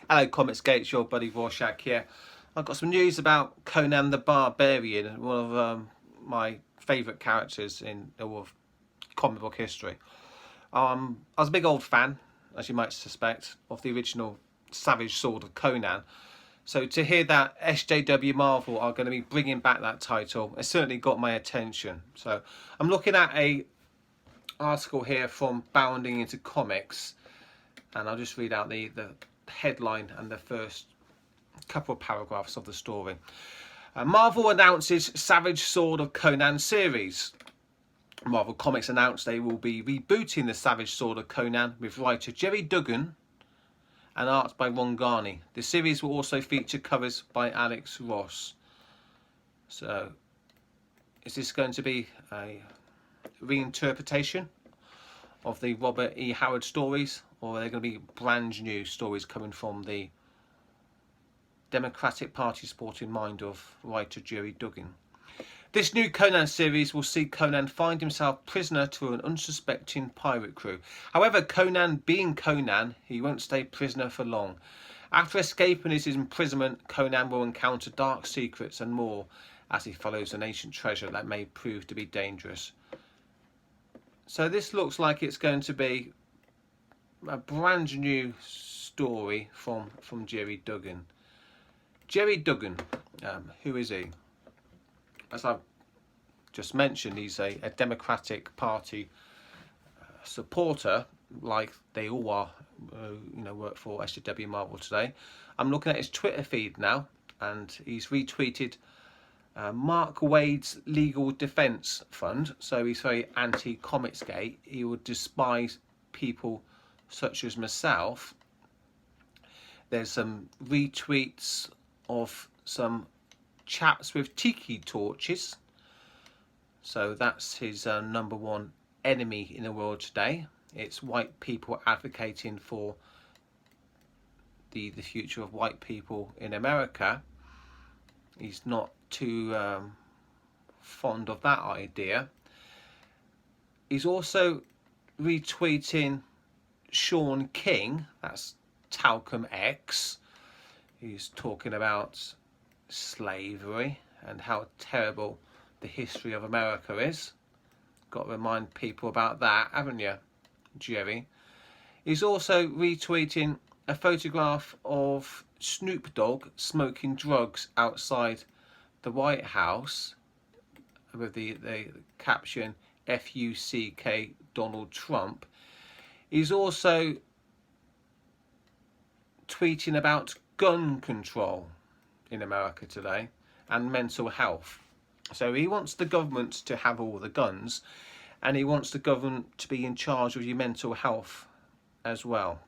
Hello Comicsgate, your buddy Rorschach here. I've got some news about Conan the Barbarian, one of my favourite characters in all of comic book history. I was a big old fan, as you might suspect, of the original Savage Sword of Conan. So to hear that SJW Marvel are going to be bringing back that title, it certainly got my attention. So I'm looking at a article here from Bounding Into Comics, and I'll just read out the headline and the first couple of paragraphs of the story. Marvel announces Savage Sword of Conan series. Marvel Comics announced they will be rebooting the Savage Sword of Conan with writer Gerry Duggan and art by Ron Garney. The series will also feature covers by Alex Ross. So, is this going to be a reinterpretation of the Robert E. Howard stories, or are there going to be brand new stories coming from the Democratic Party supporting mind of writer Gerry Duggan? This new Conan series will see Conan find himself prisoner to an unsuspecting pirate crew. However, Conan being Conan, he won't stay prisoner for long. After escaping his imprisonment, Conan will encounter dark secrets and more as he follows an ancient treasure that may prove to be dangerous. So this looks like it's going to be a brand new story from Gerry Duggan. Gerry Duggan, who is he? As I've just mentioned, he's a Democratic Party supporter, like they all are, work for SJW Marvel today. I'm looking at his Twitter feed now, and he's retweeted Mark Wade's Legal Defence Fund. So he's very anti-Comicsgate. He would despise people such as myself. There's some retweets of some chaps with tiki torches. So that's his number one enemy in the world today. It's white people advocating for the future of white people in America. He's not too fond of that idea. He's also retweeting Sean King, that's Talcum X. He's talking about slavery and how terrible the history of America is. Got to remind people about that, haven't you, Jerry? He's also retweeting a photograph of Snoop Dogg smoking drugs outside the White House with the caption FUCK Donald Trump. He's also tweeting about gun control in America today and mental health. So he wants the government to have all the guns, and he wants the government to be in charge of your mental health as well.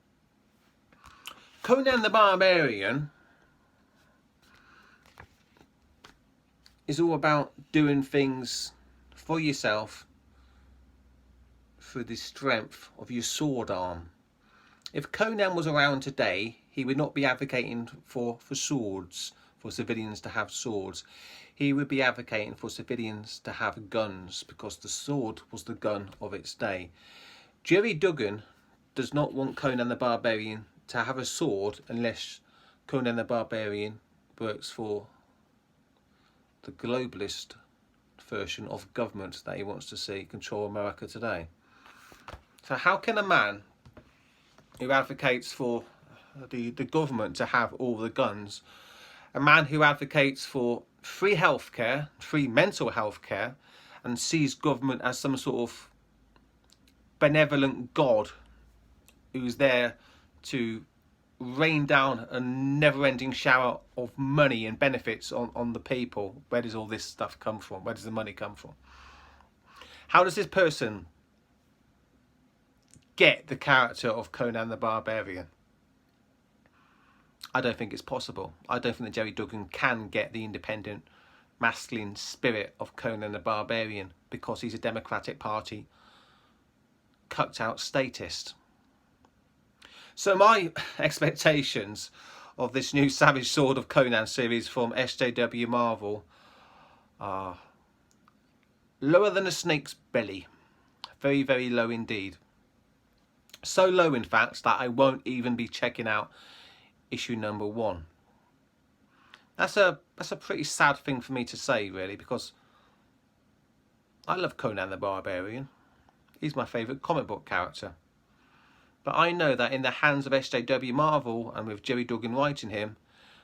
Conan the Barbarian is all about doing things for yourself through the strength of your sword arm. If Conan was around today, he would not be advocating for swords, for civilians to have swords. He would be advocating for civilians to have guns, because the sword was the gun of its day. Gerry Duggan does not want Conan the Barbarian to have a sword unless Conan the Barbarian works for the globalist version of government that he wants to see control America today. So how can a man who advocates for the government to have all the guns, a man who advocates for free healthcare, free mental health care, and sees government as some sort of benevolent god who's there to rain down a never-ending shower of money and benefits on the people? Where does all this stuff come from? Where does the money come from? How does this person get the character of Conan the Barbarian? I don't think it's possible. I don't think that Gerry Duggan can get the independent, masculine spirit of Conan the Barbarian, because he's a Democratic Party cucked-out statist. So my expectations of this new Savage Sword of Conan series from SJW Marvel are lower than a snake's belly. Very, very low indeed. So low, in fact, that I won't even be checking out issue number 1. That's a pretty sad thing for me to say, really, because I love Conan the Barbarian. He's my favourite comic book character. But I know that in the hands of SJW Marvel, and with Jerry Duggan writing him,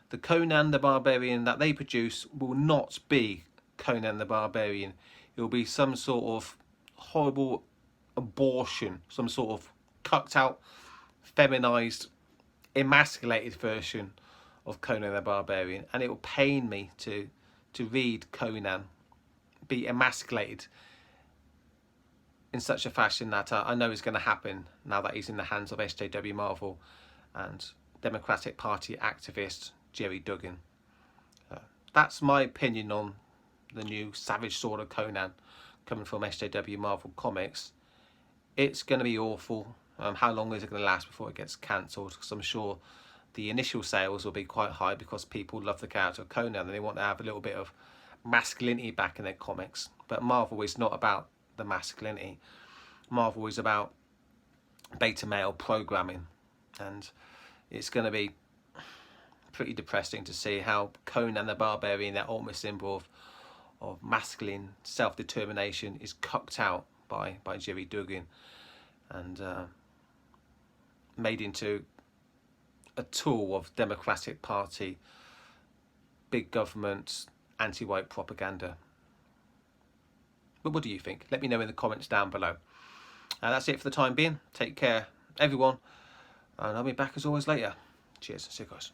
the Conan the Barbarian that they produce will not be Conan the Barbarian. It will be some sort of horrible abortion, some sort of cucked out, feminised, emasculated version of Conan the Barbarian. And it will pain me to read Conan be emasculated in such a fashion that I know is going to happen now that he's in the hands of SJW Marvel and Democratic Party activist Jerry Duggan. That's my opinion on the new Savage Sword of Conan coming from SJW Marvel Comics. It's going to be awful. How long is it going to last before it gets cancelled? Because I'm sure the initial sales will be quite high because people love the character of Conan and they want to have a little bit of masculinity back in their comics. But Marvel is not about the masculinity. Marvel is about beta male programming, and it's going to be pretty depressing to see how Conan the Barbarian, that ultimate symbol of masculine self-determination, is cucked out by Jerry Duggan and made into a tool of Democratic Party, big government, anti-white propaganda. But what do you think? Let me know in the comments down below. That's it for the time being. Take care, everyone. And I'll be back as always later. Cheers. See you guys.